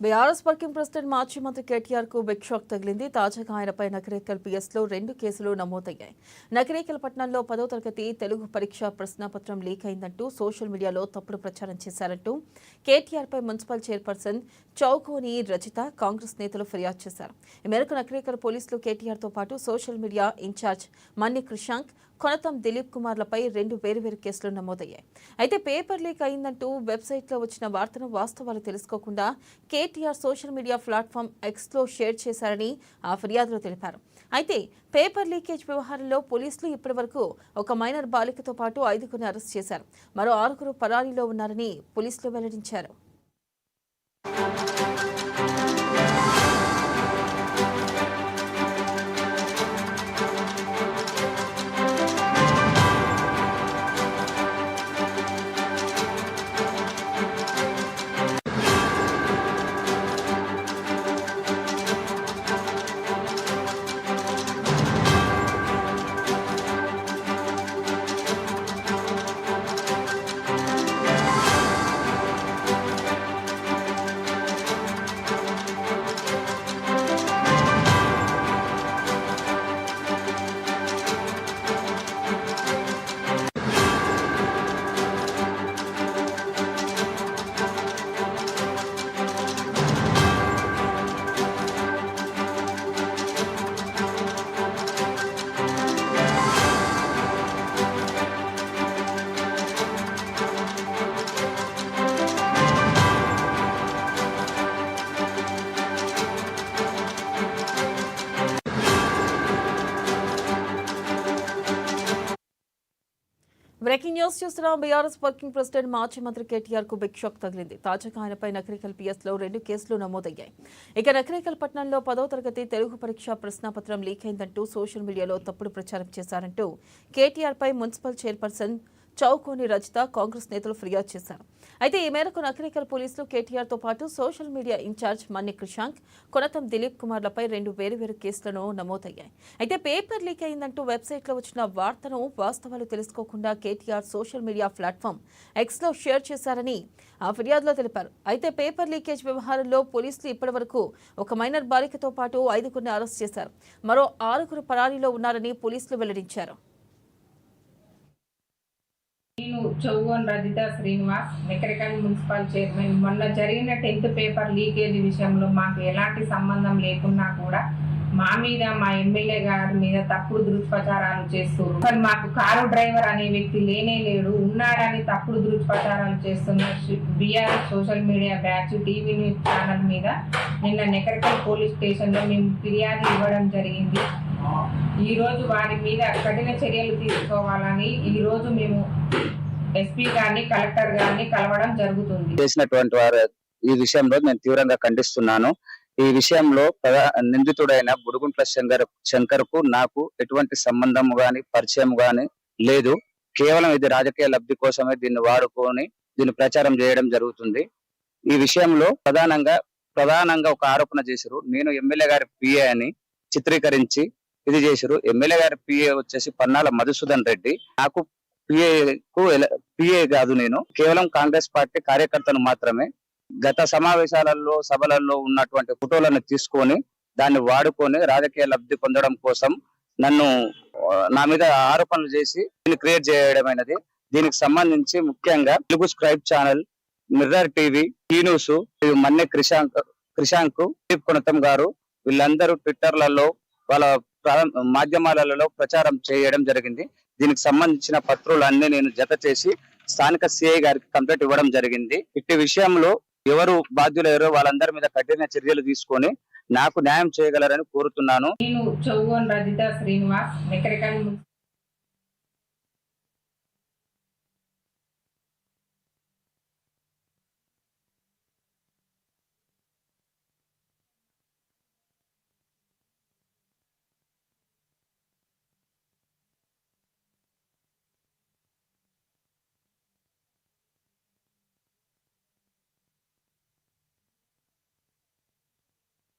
BRS working president మాజీ మంత్రి కేటీఆర్ కు బిగ్ షాక్ తగిలింది. తాజాగా ఆయనపై నకరేకల్ పిఎస్లో 2 కేసులు నమోదయ్యాయి. నకరేకల్ పట్టణంలో 10వ తరగతి తెలుగు పరీక్ష ప్రశ్నాపత్రం లీక్ అయిందంటూ సోషల్ మీడియాలో తప్పుడు ప్రచారం చేశారంటూ కేటీఆర్పై మున్సిపల్ చైర్పర్సన్ చౌకోని రజిత కాంగ్రెస్ నేతలు ఫిర్యాదు చేశారు. ఈ మేరకు నకరేకల్ పోలీసులు కేటీఆర్తో పాటు సోషల్ మీడియా ఇన్ఛార్జ్ మన్ని క్రిషాంక్, కొనతం దిలీప్ కుమార్లపై 2 వేర్వేరు కేసులు నమోదయ్యాయి. అయితే పేపర్ లీక్ అయిందంటూ వెబ్సైట్లో వచ్చిన వార్తను వాస్తవాలు తెలుసుకోకుండా కేటీఆర్ సోషల్ మీడియా ప్లాట్ఫామ్ ఎక్స్లో షేర్ చేశారని ఆ ఫిర్యాదులో తెలిపారు. అయితే పేపర్ లీకేజ్ వ్యవహారంలో పోలీసులు ఇప్పటివరకు ఒక మైనర్ బాలికతో పాటు 5గురిని అరెస్ట్ చేశారు. మరో 6గురు పరారీలో ఉన్నారని పోలీసులు వెల్లడించారు. బ్రేకింగ్ న్యూస్ చూస్తున్నాం. బీఆర్ఎస్ వర్కింగ్ ప్రెసిడెంట్ మాజీ మంత్రి కేటీఆర్ కు బిగ్ షాక్ తగిలింది. తాజాగా ఆయనపై నకరేకల్ పిఎస్లో 2 కేసులు నమోదయ్యాయి. ఇక నకరేకల్ పట్టణంలో 10వ తరగతి తెలుగు పరీక్ష ప్రశ్నాపత్రం లీక్ అయిందంటూ సోషల్ మీడియాలో తప్పుడు ప్రచారం చేశారంటూ కేటీఆర్పై మున్సిపల్ చైర్పర్సన్ చౌకోని రజిత కాంగ్రెస్ నేతలు ఫిర్యాదు చేశారు. అయితే ఈ మేరకు నకరేకల్ పోలీసులు కేటీఆర్తో పాటు సోషల్ మీడియా ఇన్ఛార్జ్ మన్ని క్రిషాంక్, కొనతం దిలీప్ కుమార్లపై 2 వేర్వేరు కేసులను నమోదయ్యాయి. అయితే పేపర్ లీక్ అయిందంటూ వెబ్సైట్లో వచ్చిన వార్తను వాస్తవాలు తెలుసుకోకుండా కేటీఆర్ సోషల్ మీడియా ప్లాట్ఫామ్ ఎక్స్లో షేర్ చేశారని ఆ ఫిర్యాదులో తెలిపారు. అయితే పేపర్ లీకేజ్ వ్యవహారంలో పోలీసులు ఇప్పటివరకు ఒక మైనర్ బాలికతో పాటు 5గురిని అరెస్ట్ చేశారు. మరో 6గురు పరారీలో ఉన్నారని పోలీసులు వెల్లడించారు. నేను చౌగోన్ రజిత శ్రీనివాస్, నకరేకల్ మున్సిపల్ చైర్మన్. మొన్న జరిగిన 10th పేపర్ లీకేజ్ విషయంలో మాకు ఎలాంటి సంబంధం లేకున్నా కూడా మా మీద, మా ఎమ్మెల్యే గారి మీద తప్పుడు దుష్ప్రచారాలు చేస్తున్నారు. కానీ మాకు కారు డ్రైవర్ అనే వ్యక్తి లేనే లేడు, ఉన్నాడని తప్పుడు దుష్ప్రచారాలు చేస్తున్న BRS social media batch TV news channel మీద నిన్న నకరేకల్ పోలీస్ స్టేషన్లో మేము ఫిర్యాదు ఇవ్వడం జరిగింది. ఈ రోజు వారి మీద కఠిన చర్యలు తీసుకోవాలని ఈ రోజు మేము ఎస్పీ గారిని, కలెక్టర్ గారిని కలవడం జరుగుతుంది. చేసినటువంటి వారు ఈ విషయంలో నేను తీవ్రంగా ఖండిస్తున్నాను. ఈ విషయంలో నిందితుడైన బుడుగుంట్ల శంకర్ కు నాకు ఎటువంటి సంబంధం గాని పరిచయం గాని లేదు. కేవలం ఇది రాజకీయ లబ్ధి కోసమే దీన్ని వాడుకొని దీన్ని ప్రచారం చేయడం జరుగుతుంది. ఈ విషయంలో ప్రధానంగా ఒక ఆరోపణ చేశారు. నేను ఎమ్మెల్యే గారి పిఏ అని చిత్రీకరించి ఇది చేశారు. ఎమ్మెల్యే గారి పిఏ వచ్చేసి పన్నాల మధుసూదన్ రెడ్డి. నాకు పిఏ కాదు, నేను కేవలం కాంగ్రెస్ పార్టీ కార్యకర్తను మాత్రమే. గత సమావేశాలలో, సభలలో ఉన్నటువంటి ఫోటోలను తీసుకొని దాన్ని వాడుకొని రాజకీయ లబ్ధి పొందడం కోసం నా మీద ఆరోపణలు చేసి దీన్ని క్రియేట్ చేయడమైనది. దీనికి సంబంధించి ముఖ్యంగా Telugu scribe channel, mirror TV, ఈ న్యూస్, మన్నె క్రిషాంక్, కొనతం గారు వీళ్ళందరూ ట్విట్టర్లలో వాళ్ళ మాధ్యమాలలో ప్రచారం చేయడం జరిగింది. దీనికి సంబంధించిన పత్రాలన్నీ నేను జత చేసి స్థానిక సిఐ గారికి కంప్లైంట్ ఇవ్వడం జరిగింది. ఇట్టి విషయంలో ఎవరు బాధ్యులయ్యారో వాళ్ళందరి మీద కఠిన చర్యలు తీసుకొని నాకు న్యాయం చేయగలరని కోరుతున్నాను. నేను చౌగోన్ రజిత శ్రీనివాస్, నకరేకల్